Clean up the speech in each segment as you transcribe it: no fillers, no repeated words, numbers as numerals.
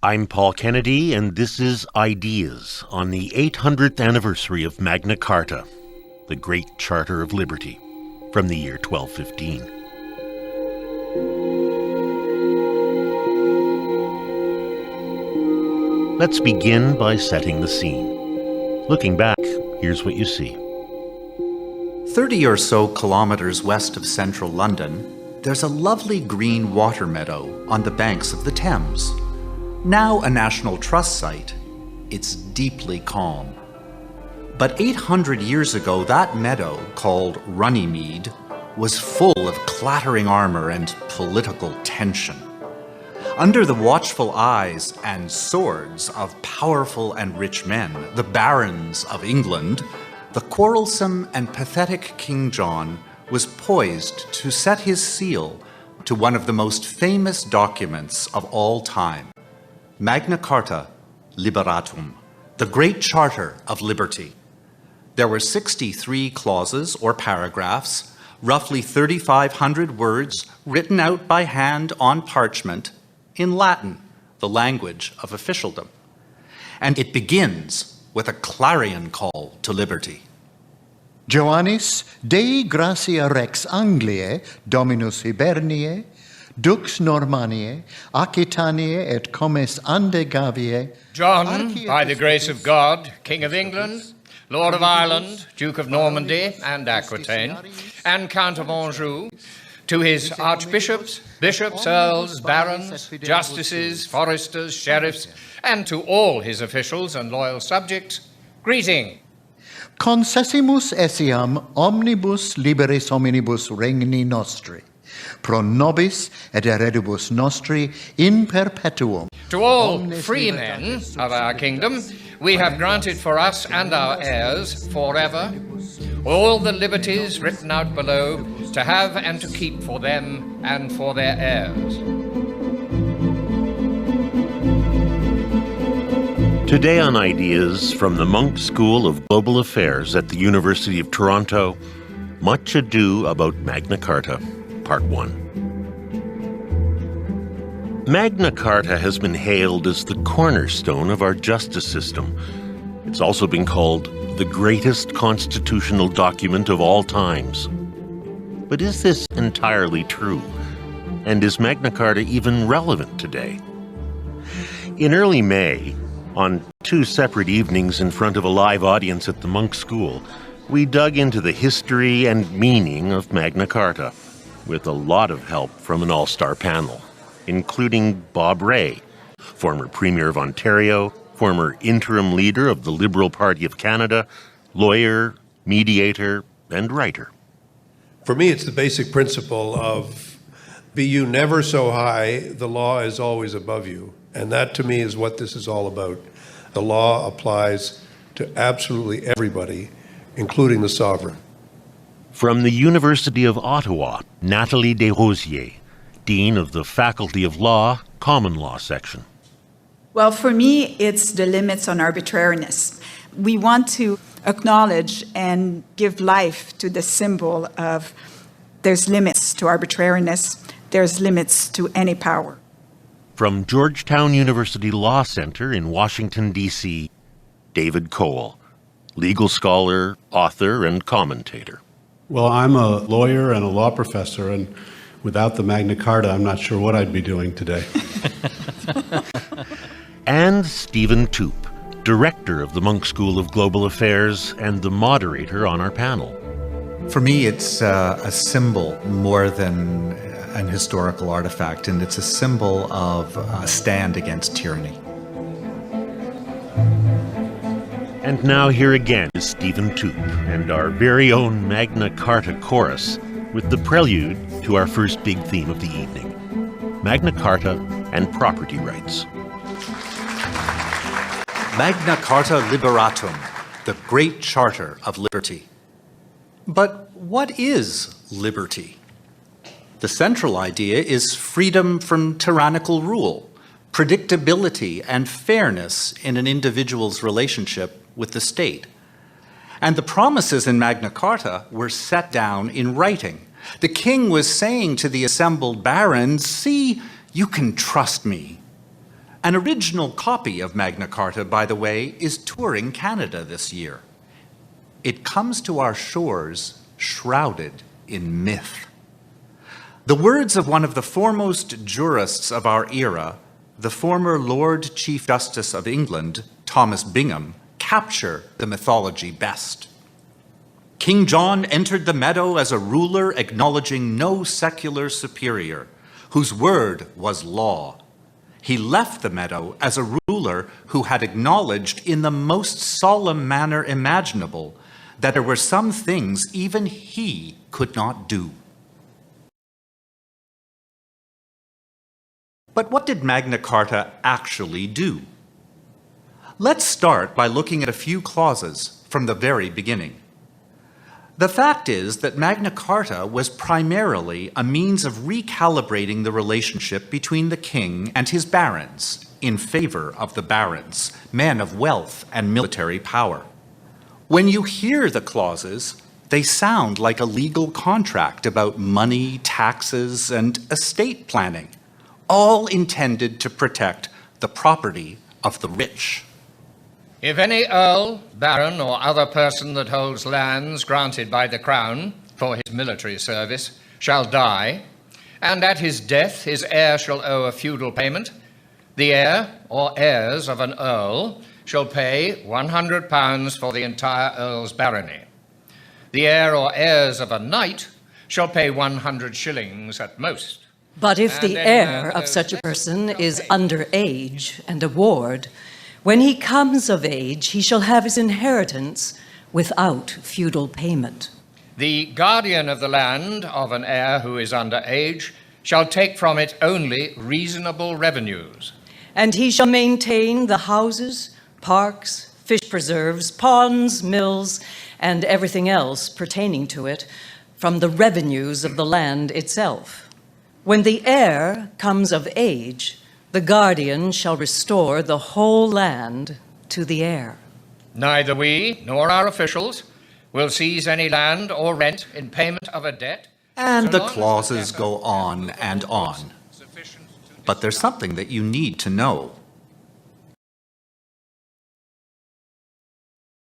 I'm Paul Kennedy, and this is Ideas on the 800th anniversary of Magna Carta, the Great Charter of Liberty, from the year 1215. Let's begin by setting the scene. Looking back, here's what you see. 30 or so kilometers west of central London, there's a lovely green water meadow on the banks of the Thames. Now a National Trust site, it's deeply calm. But 800 years ago, that meadow, called Runnymede, was full of clattering armor and political tension. Under the watchful eyes and swords of powerful and rich men, the barons of England, the quarrelsome and pathetic King John was poised to set his seal to one of the most famous documents of all time, Magna Carta Liberatum, the Great Charter of Liberty. There were 63 clauses or paragraphs, roughly 3,500 words written out by hand on parchment in Latin, the language of officialdom. And it begins with a clarion call to liberty. Joannis Dei gratia rex Angliae, Dominus Hiberniae, Dux Normaniae, Aquitaniae et comes Andegaviae. John, by the grace of God, King of England, Lord of Ireland, Duke of Normandy and Aquitaine, and Count of Anjou, to his archbishops, bishops, earls, barons, justices, foresters, sheriffs, and to all his officials and loyal subjects, greeting. Concessimus essiam omnibus liberis hominibus regni nostri, pro nobis et heredibus nostri in perpetuum. To all free men of our kingdom, we have granted for us and our heirs forever all the liberties written out below, to have and to keep for them and for their heirs. Today on Ideas from the Munk School of Global Affairs at the University of Toronto, Much Ado About Magna Carta, Part 1. Magna Carta has been hailed as the cornerstone of our justice system. It's also been called the greatest constitutional document of all times. But is this entirely true? And is Magna Carta even relevant today? In early May, on 2 separate evenings in front of a live audience at the Munk School, we dug into the history and meaning of Magna Carta, with a lot of help from an all-star panel, including Bob Rae, former Premier of Ontario, former interim leader of the Liberal Party of Canada, lawyer, mediator, and writer. For me, it's the basic principle of be you never so high, the law is always above you. And that, to me, is what this is all about. The law applies to absolutely everybody, including the sovereign. From the University of Ottawa, Nathalie Desrosiers, Dean of the Faculty of Law, Common Law Section. Well, for me, it's the limits on arbitrariness. We want to acknowledge and give life to the symbol of there's limits to arbitrariness, there's limits to any power. From Georgetown University Law Center in Washington, D.C., David Cole, legal scholar, author, and commentator. Well, I'm a lawyer and a law professor, and without the Magna Carta, I'm not sure what I'd be doing today. And Stephen Toop, director of the Munk School of Global Affairs and the moderator on our panel. For me, it's a symbol more than an historical artifact, and it's a symbol of a stand against tyranny. And now here again is Stephen Toop and our very own Magna Carta chorus with the prelude to our first big theme of the evening, Magna Carta and property rights. Magna Carta Liberatum, the Great Charter of Liberty. But what is liberty? The central idea is freedom from tyrannical rule, predictability and fairness in an individual's relationship with the state. And the promises in Magna Carta were set down in writing. The king was saying to the assembled barons, "See, you can trust me." An original copy of Magna Carta, by the way, is touring Canada this year. It comes to our shores shrouded in myth. The words of one of the foremost jurists of our era, the former Lord Chief Justice of England, Thomas Bingham, capture the mythology best. King John entered the meadow as a ruler acknowledging no secular superior, whose word was law. He left the meadow as a ruler who had acknowledged in the most solemn manner imaginable that there were some things even he could not do. But what did Magna Carta actually do? Let's start by looking at a few clauses from the very beginning. The fact is that Magna Carta was primarily a means of recalibrating the relationship between the king and his barons in favor of the barons, men of wealth and military power. When you hear the clauses, they sound like a legal contract about money, taxes, and estate planning, all intended to protect the property of the rich. If any earl, baron, or other person that holds lands granted by the crown for his military service shall die, and at his death his heir shall owe a feudal payment, the heir or heirs of an earl shall pay £100 for the entire earl's barony. The heir or heirs of a knight shall pay 100 shillings at most. But if the heir of such a person is under age and a ward, when he comes of age, he shall have his inheritance without feudal payment. The guardian of the land of an heir who is under age shall take from it only reasonable revenues. And he shall maintain the houses, parks, fish preserves, ponds, mills, and everything else pertaining to it from the revenues of the land itself. When the heir comes of age, the guardian shall restore the whole land to the heir. Neither we nor our officials will seize any land or rent in payment of a debt. And so the long as clauses debtor go on and on. sufficient to But there's something that you need to know.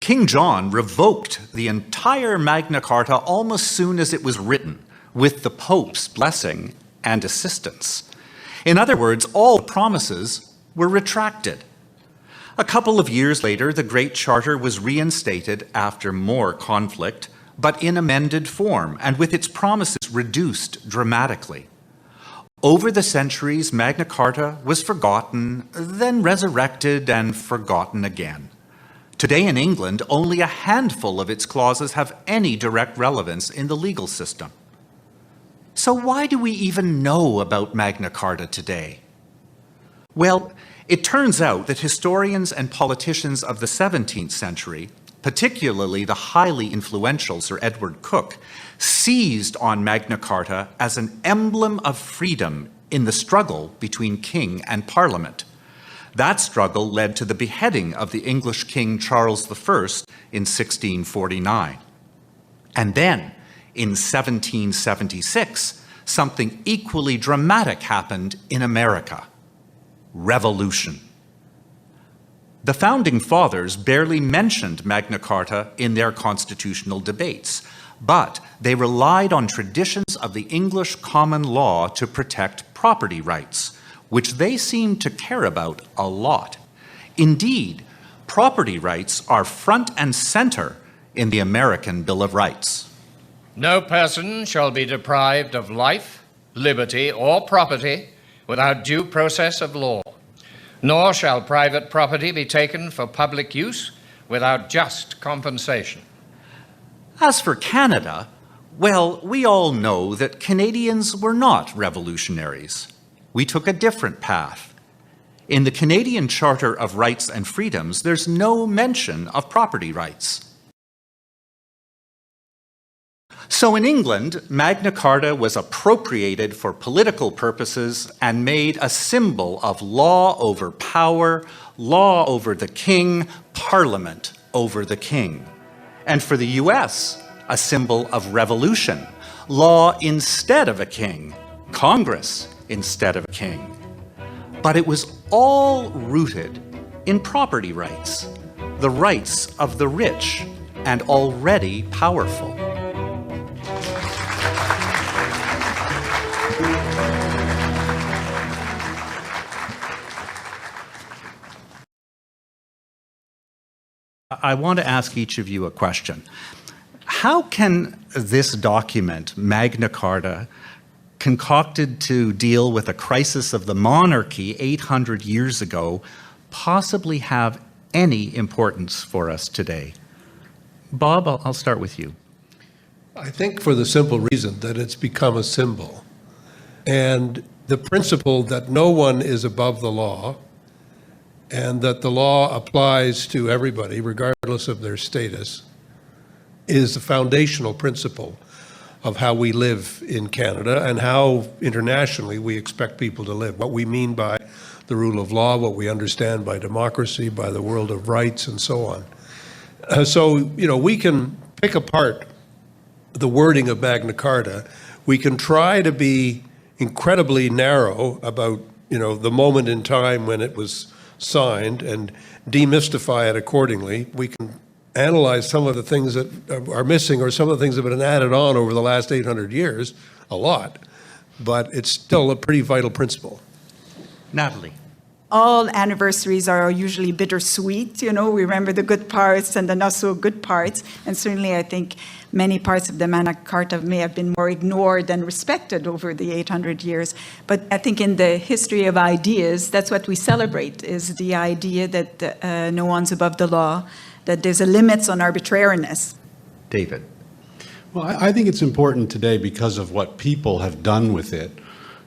King John revoked the entire Magna Carta almost soon as it was written, with the Pope's blessing and assistance. In other words, all promises were retracted. A couple of years later, the Great Charter was reinstated after more conflict, but in amended form and with its promises reduced dramatically. Over the centuries, Magna Carta was forgotten, then resurrected and forgotten again. Today in England, only a handful of its clauses have any direct relevance in the legal system. So why do we even know about Magna Carta today? Well, it turns out that historians and politicians of the 17th century, particularly the highly influential Sir Edward Coke, seized on Magna Carta as an emblem of freedom in the struggle between king and parliament. That struggle led to the beheading of the English King Charles I in 1649. And then, in 1776, something equally dramatic happened in America. Revolution. The Founding Fathers barely mentioned Magna Carta in their constitutional debates, but they relied on traditions of the English common law to protect property rights, which they seemed to care about a lot. Indeed, property rights are front and center in the American Bill of Rights. No person shall be deprived of life, liberty, or property without due process of law, nor shall private property be taken for public use without just compensation. As for Canada, well, we all know that Canadians were not revolutionaries. We took a different path. In the Canadian Charter of Rights and Freedoms, there's no mention of property rights. So in England, Magna Carta was appropriated for political purposes and made a symbol of law over power, law over the king, parliament over the king. And for the US, a symbol of revolution, law instead of a king, Congress instead of a king. But it was all rooted in property rights, the rights of the rich and already powerful. I want to ask each of you a question. How can this document, Magna Carta, concocted to deal with a crisis of the monarchy 800 years ago, possibly have any importance for us today? Bob, I'll start with you. I think for the simple reason that it's become a symbol. And the principle that no one is above the law and that the law applies to everybody, regardless of their status, is the foundational principle of how we live in Canada and how internationally we expect people to live. What we mean by the rule of law, what we understand by democracy, by the world of rights, and so on. So, we can pick apart the wording of Magna Carta. We can try to be incredibly narrow about, the moment in time when it was signed and demystify it accordingly. We can analyze some of the things that are missing or some of the things that have been added on over the last 800 years, a lot, but it's still a pretty vital principle. Natalie. All anniversaries are usually bittersweet. We remember the good parts and the not so good parts. And certainly I think many parts of the Magna Carta may have been more ignored than respected over the 800 years. But I think in the history of ideas, that's what we celebrate, is the idea that no one's above the law, that there's a limits on arbitrariness. David. Well, I think it's important today because of what people have done with it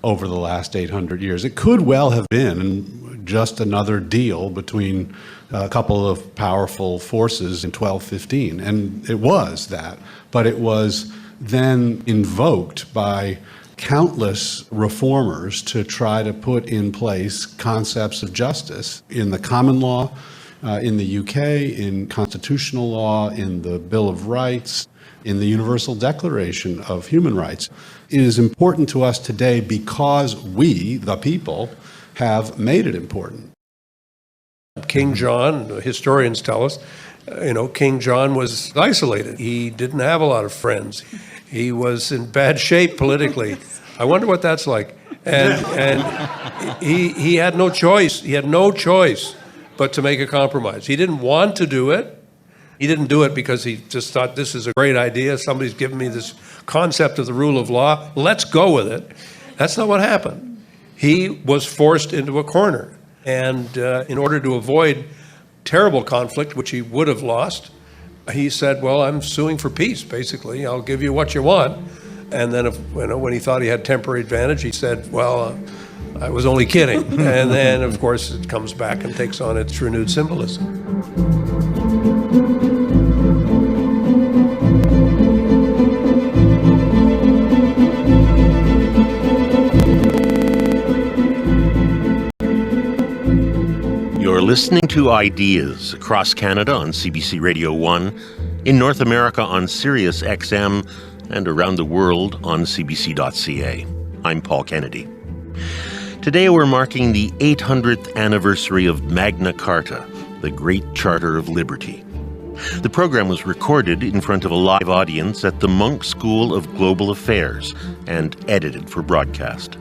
over the last 800 years. It could well have been just another deal between a couple of powerful forces in 1215, and it was that. But it was then invoked by countless reformers to try to put in place concepts of justice in the common law, in the UK, in constitutional law, in the Bill of Rights, in the Universal Declaration of Human Rights. It is important to us today because we, the people, have made it important. King John, historians tell us, King John was isolated. He didn't have a lot of friends. He was in bad shape politically. I wonder what that's like. And he had no choice. He had no choice but to make a compromise. He didn't want to do it. He didn't do it because he just thought, this is a great idea. Somebody's given me this concept of the rule of law. Let's go with it. That's not what happened. He was forced into a corner. And in order to avoid terrible conflict, which he would have lost, he said, well, I'm suing for peace, basically. I'll give you what you want. And then when he thought he had temporary advantage, he said, well, I was only kidding. And then, of course, it comes back and takes on its renewed symbolism. You're listening to Ideas across Canada on CBC Radio 1, in North America on Sirius XM, and around the world on cbc.ca. I'm Paul Kennedy. Today we're marking the 800th anniversary of Magna Carta, the Great Charter of Liberty. The program was recorded in front of a live audience at the Monk School of Global Affairs and edited for broadcast.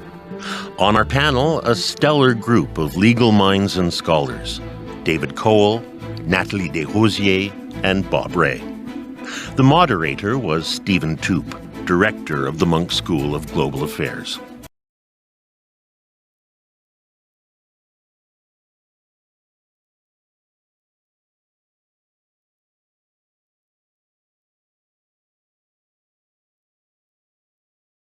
On our panel, a stellar group of legal minds and scholars: David Cole, Nathalie Desrosiers, and Bob Ray. The moderator was Stephen Toop, director of the Monk School of Global Affairs.